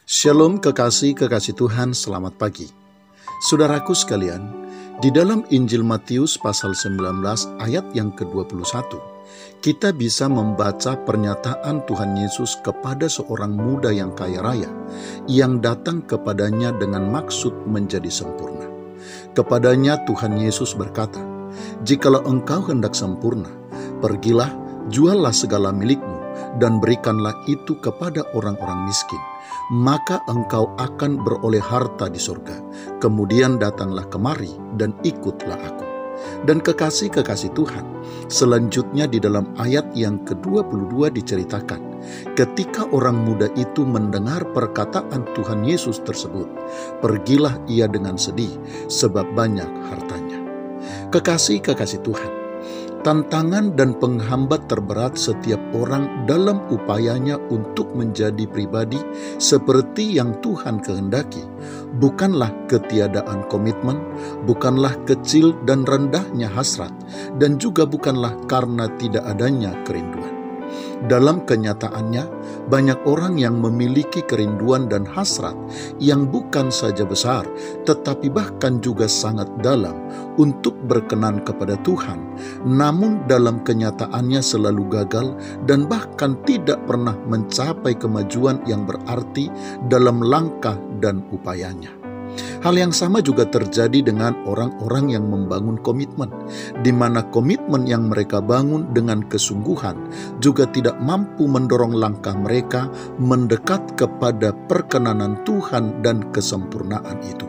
Shalom kekasih-kekasih Tuhan, selamat pagi. Saudaraku sekalian, di dalam Injil Matius pasal 19 ayat yang ke-21, kita bisa membaca pernyataan Tuhan Yesus kepada seorang muda yang kaya raya, yang datang kepadanya dengan maksud menjadi sempurna. Kepadanya Tuhan Yesus berkata, "Jikalau engkau hendak sempurna, pergilah, juallah segala milikmu, dan berikanlah itu kepada orang-orang miskin, maka engkau akan beroleh harta di surga. Kemudian datanglah kemari dan ikutlah aku." Dan kekasih-kekasih Tuhan, selanjutnya di dalam ayat yang ke-22 diceritakan, ketika orang muda itu mendengar perkataan Tuhan Yesus tersebut, pergilah ia dengan sedih sebab banyak hartanya. Kekasih-kekasih Tuhan, tantangan dan penghambat terberat setiap orang dalam upayanya untuk menjadi pribadi seperti yang Tuhan kehendaki bukanlah ketiadaan komitmen, bukanlah kecil dan rendahnya hasrat, dan juga bukanlah karena tidak adanya kerinduan. Dalam kenyataannya, banyak orang yang memiliki kerinduan dan hasrat yang bukan saja besar, tetapi bahkan juga sangat dalam untuk berkenan kepada Tuhan, namun dalam kenyataannya selalu gagal dan bahkan tidak pernah mencapai kemajuan yang berarti dalam langkah dan upayanya. Hal yang sama juga terjadi dengan orang-orang yang membangun komitmen, di mana komitmen yang mereka bangun dengan kesungguhan juga tidak mampu mendorong langkah mereka mendekat kepada perkenanan Tuhan dan kesempurnaan itu.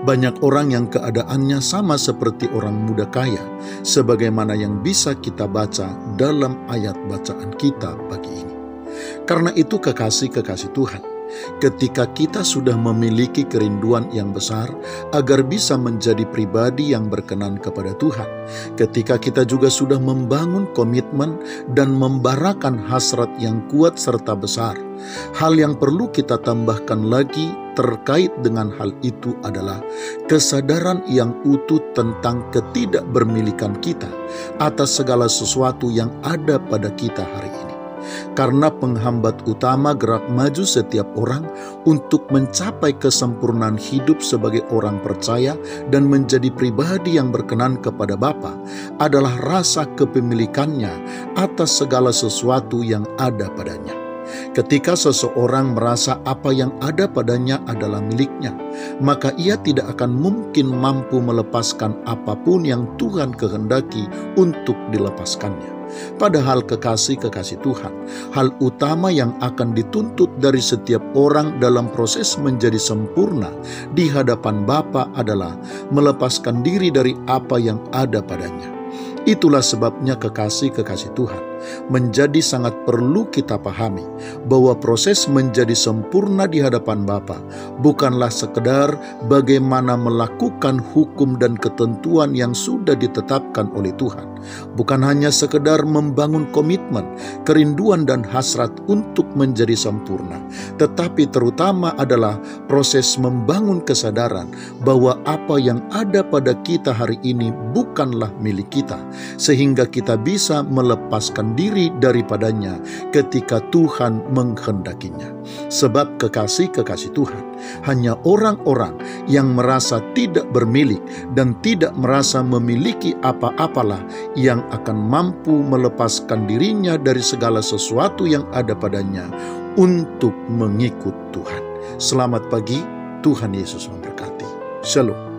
Banyak orang yang keadaannya sama seperti orang muda kaya, sebagaimana yang bisa kita baca dalam ayat bacaan kita pagi ini. Karena itu kekasih-kekasih Tuhan, ketika kita sudah memiliki kerinduan yang besar agar bisa menjadi pribadi yang berkenan kepada Tuhan, ketika kita juga sudah membangun komitmen dan membarakan hasrat yang kuat serta besar, hal yang perlu kita tambahkan lagi terkait dengan hal itu adalah kesadaran yang utuh tentang ketidakbermilikan kita atas segala sesuatu yang ada pada kita hari ini. Karena penghambat utama gerak maju setiap orang untuk mencapai kesempurnaan hidup sebagai orang percaya dan menjadi pribadi yang berkenan kepada Bapa adalah rasa kepemilikannya atas segala sesuatu yang ada padanya. Ketika seseorang merasa apa yang ada padanya adalah miliknya, maka ia tidak akan mungkin mampu melepaskan apapun yang Tuhan kehendaki untuk dilepaskannya. Padahal kekasih-kekasih Tuhan, hal utama yang akan dituntut dari setiap orang dalam proses menjadi sempurna di hadapan Bapa adalah melepaskan diri dari apa yang ada padanya. Itulah sebabnya kekasih-kekasih Tuhan, menjadi sangat perlu kita pahami bahwa proses menjadi sempurna di hadapan Bapa bukanlah sekedar bagaimana melakukan hukum dan ketentuan yang sudah ditetapkan oleh Tuhan. Bukan hanya sekedar membangun komitmen, kerinduan dan hasrat untuk menjadi sempurna, tetapi terutama adalah proses membangun kesadaran bahwa apa yang ada pada kita hari ini bukanlah milik kita, sehingga kita bisa melepaskan diri daripadanya ketika Tuhan menghendakinya. Sebab kekasih-kekasih Tuhan, hanya orang-orang yang merasa tidak bermilik dan tidak merasa memiliki apa-apalah yang akan mampu melepaskan dirinya dari segala sesuatu yang ada padanya untuk mengikut Tuhan. Selamat pagi, Tuhan Yesus memberkati. Shalom.